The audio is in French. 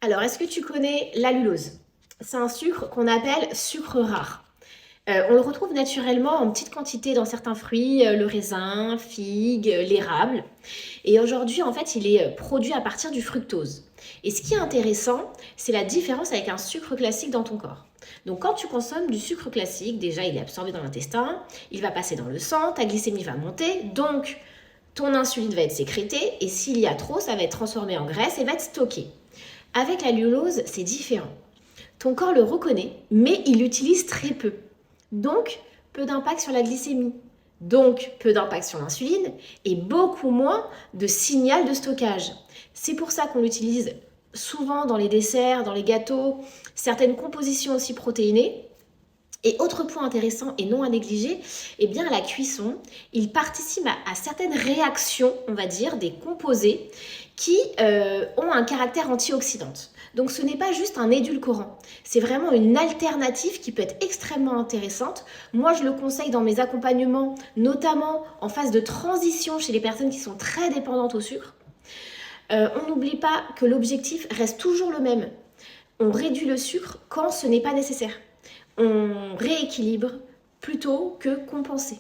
Alors, est-ce que tu connais l'allulose? C'est un sucre qu'on appelle sucre rare. On le retrouve naturellement en petite quantité dans certains fruits, le raisin, figue, l'érable. Et aujourd'hui, en fait, il est produit à partir du fructose. Et ce qui est intéressant, c'est la différence avec un sucre classique dans ton corps. Donc, quand tu consommes du sucre classique, déjà, il est absorbé dans l'intestin, il va passer dans le sang, ta glycémie va monter, donc ton insuline va être sécrétée, et s'il y a trop, ça va être transformé en graisse et va être stocké. Avec la l'allulose, c'est différent. Ton corps le reconnaît, mais il l'utilise très peu. Donc, peu d'impact sur la glycémie. Donc, peu d'impact sur l'insuline et beaucoup moins de signal de stockage. C'est pour ça qu'on l'utilise souvent dans les desserts, dans les gâteaux, certaines compositions aussi protéinées. Et autre point intéressant et non à négliger, eh bien à la cuisson, il participe à certaines réactions, on va dire, des composés qui ont un caractère antioxydant. Donc ce n'est pas juste un édulcorant, c'est vraiment une alternative qui peut être extrêmement intéressante. Moi je le conseille dans mes accompagnements, notamment en phase de transition chez les personnes qui sont très dépendantes au sucre. On n'oublie pas que l'objectif reste toujours le même. On réduit le sucre quand ce n'est pas nécessaire. On rééquilibre plutôt que compenser.